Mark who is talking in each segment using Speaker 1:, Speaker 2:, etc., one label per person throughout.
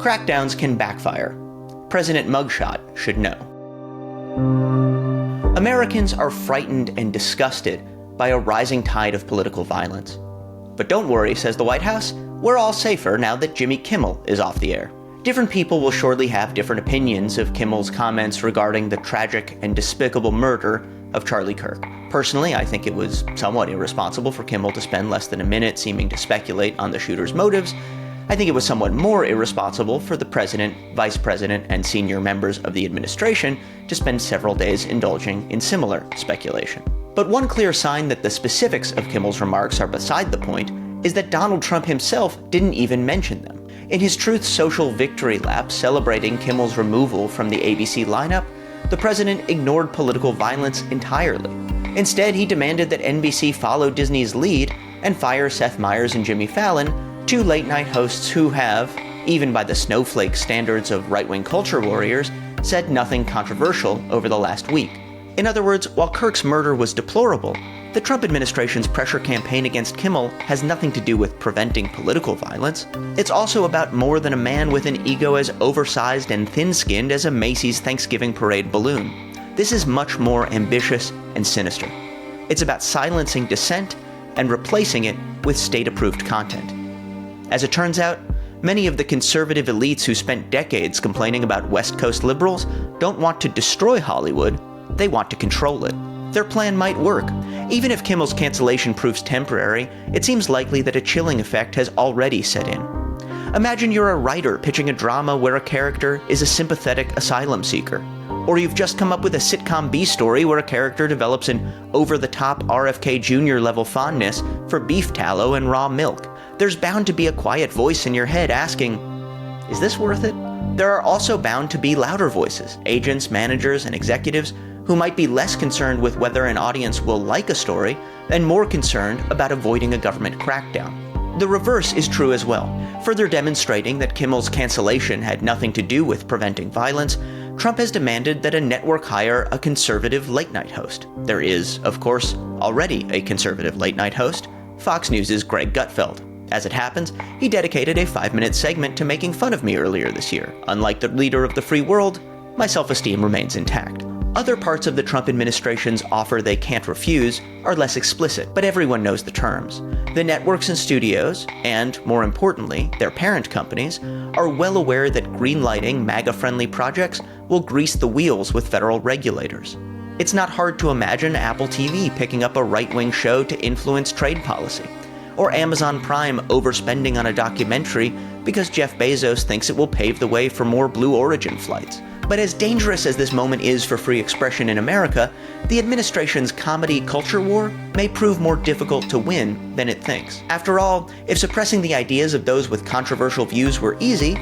Speaker 1: Crackdowns can backfire. President Mugshot should know. Americans are frightened and disgusted by a rising tide of political violence. But don't worry, says the White House, we're all safer now that Jimmy Kimmel is off the air. Different people will surely have different opinions of Kimmel's comments regarding the tragic and despicable murder of Charlie Kirk. Personally, I think it was somewhat irresponsible for Kimmel to spend less than a minute seeming to speculate on the shooter's motives. I think it was somewhat more irresponsible for the president, vice president, and senior members of the administration to spend several days indulging in similar speculation. But one clear sign that the specifics of Kimmel's remarks are beside the point is that Donald Trump himself didn't even mention them. In his Truth Social victory lap celebrating Kimmel's removal from the ABC lineup, the president ignored political violence entirely. Instead, he demanded that NBC follow Disney's lead and fire Seth Meyers and Jimmy Fallon, two late-night hosts who have, even by the snowflake standards of right-wing culture warriors, said nothing controversial over the last week. In other words, while Kirk's murder was deplorable, the Trump administration's pressure campaign against Kimmel has nothing to do with preventing political violence. It's also about more than a man with an ego as oversized and thin-skinned as a Macy's Thanksgiving parade balloon. This is much more ambitious and sinister. It's about silencing dissent and replacing it with state-approved content. As it turns out, many of the conservative elites who spent decades complaining about West Coast liberals don't want to destroy Hollywood, they want to control it. Their plan might work. Even if Kimmel's cancellation proves temporary, it seems likely that a chilling effect has already set in. Imagine you're a writer pitching a drama where a character is a sympathetic asylum seeker. Or you've just come up with a sitcom B story where a character develops an over-the-top RFK Jr. level fondness for beef tallow and raw milk. There's bound to be a quiet voice in your head asking, is this worth it? There are also bound to be louder voices, agents, managers, and executives who might be less concerned with whether an audience will like a story and more concerned about avoiding a government crackdown. The reverse is true as well. Further demonstrating that Kimmel's cancellation had nothing to do with preventing violence, Trump has demanded that a network hire a conservative late-night host. There is, of course, already a conservative late-night host, Fox News' Greg Gutfeld. As it happens, he dedicated a 5-minute segment to making fun of me earlier this year. Unlike the leader of the free world, my self-esteem remains intact. Other parts of the Trump administration's offer they can't refuse are less explicit, but everyone knows the terms. The networks and studios, and more importantly, their parent companies, are well aware that greenlighting MAGA-friendly projects will grease the wheels with federal regulators. It's not hard to imagine Apple TV picking up a right-wing show to influence trade policy, or Amazon Prime overspending on a documentary because Jeff Bezos thinks it will pave the way for more Blue Origin flights. But as dangerous as this moment is for free expression in America, the administration's comedy culture war may prove more difficult to win than it thinks. After all, if suppressing the ideas of those with controversial views were easy,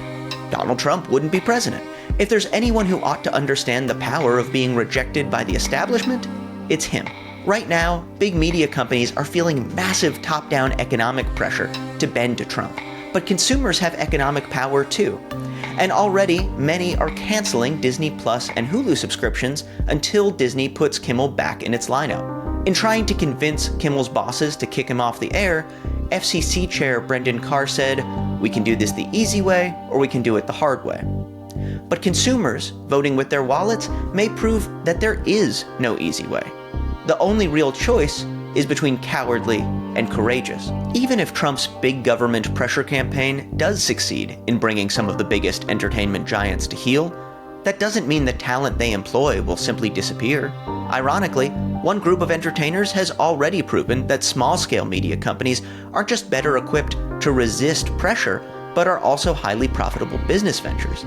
Speaker 1: Donald Trump wouldn't be president. If there's anyone who ought to understand the power of being rejected by the establishment, it's him. Right now, big media companies are feeling massive top-down economic pressure to bend to Trump. But consumers have economic power too. And already, many are canceling Disney Plus and Hulu subscriptions until Disney puts Kimmel back in its lineup. In trying to convince Kimmel's bosses to kick him off the air, FCC Chair Brendan Carr said, "We can do this the easy way, or we can do it the hard way." But consumers, voting with their wallets, may prove that there is no easy way. The only real choice is between cowardly and courageous. Even if Trump's big government pressure campaign does succeed in bringing some of the biggest entertainment giants to heel, that doesn't mean the talent they employ will simply disappear. Ironically, one group of entertainers has already proven that small-scale media companies aren't just better equipped to resist pressure, but are also highly profitable business ventures.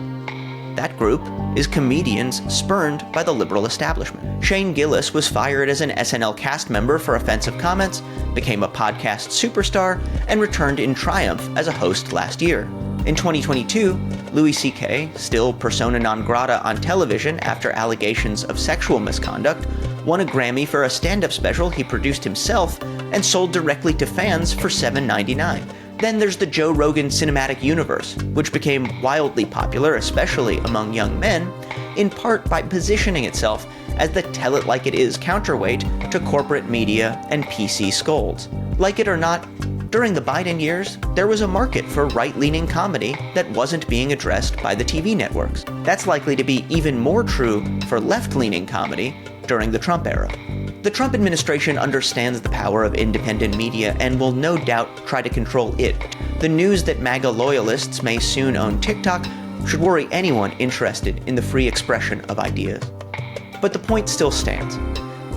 Speaker 1: That group is comedians spurned by the liberal establishment. Shane Gillis was fired as an SNL cast member for offensive comments, became a podcast superstar, and returned in triumph as a host last year. In 2022, Louis C.K., still persona non grata on television after allegations of sexual misconduct, won a Grammy for a stand-up special he produced himself and sold directly to fans for $7.99. Then there's the Joe Rogan cinematic universe, which became wildly popular, especially among young men, in part by positioning itself as the tell-it-like-it-is counterweight to corporate media and PC scolds. Like it or not, During the Biden years, there was a market for right-leaning comedy that wasn't being addressed by the TV networks. That's likely to be even more true for left-leaning comedy during the Trump era. The Trump administration understands the power of independent media and will no doubt try to control it. The news that MAGA loyalists may soon own TikTok should worry anyone interested in the free expression of ideas. But the point still stands.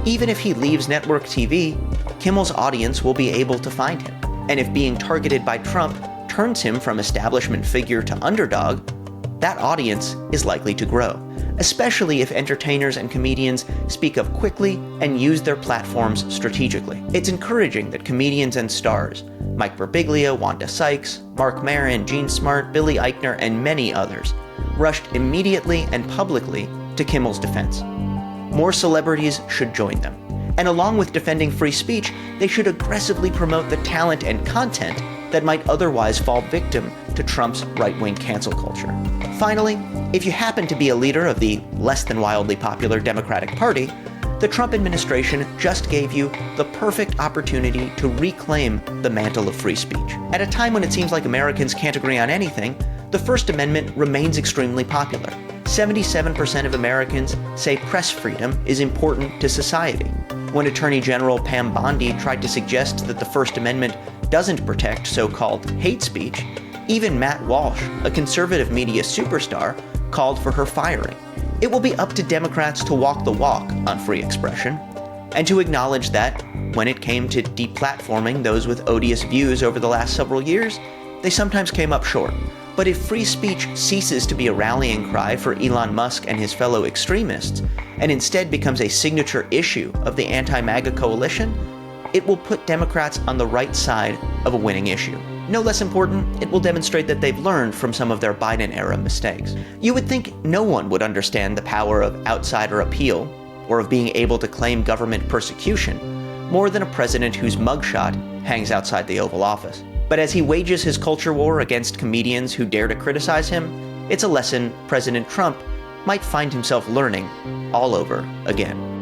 Speaker 1: Even if he leaves network TV, Kimmel's audience will be able to find him. And if being targeted by Trump turns him from establishment figure to underdog, that audience is likely to grow, especially if entertainers and comedians speak up quickly and use their platforms strategically. It's encouraging that comedians and stars, Mike Birbiglia, Wanda Sykes, Mark Maron, Gene Smart, Billy Eichner, and many others, rushed immediately and publicly to Kimmel's defense. More celebrities should join them. And along with defending free speech, they should aggressively promote the talent and content that might otherwise fall victim to Trump's right-wing cancel culture. Finally, if you happen to be a leader of the less than wildly popular Democratic Party, the Trump administration just gave you the perfect opportunity to reclaim the mantle of free speech. At a time when it seems like Americans can't agree on anything, the First Amendment remains extremely popular. 77% of Americans say press freedom is important to society. When Attorney General Pam Bondi tried to suggest that the First Amendment doesn't protect so-called hate speech, even Matt Walsh, a conservative media superstar, called for her firing. It will be up to Democrats to walk the walk on free expression, and to acknowledge that, when it came to deplatforming those with odious views over the last several years, they sometimes came up short. But if free speech ceases to be a rallying cry for Elon Musk and his fellow extremists, and instead becomes a signature issue of the anti-MAGA coalition, it will put Democrats on the right side of a winning issue. No less important, it will demonstrate that they've learned from some of their Biden-era mistakes. You would think no one would understand the power of outsider appeal, or of being able to claim government persecution, more than a president whose mugshot hangs outside the Oval Office. But as he wages his culture war against comedians who dare to criticize him, it's a lesson President Trump might find himself learning all over again.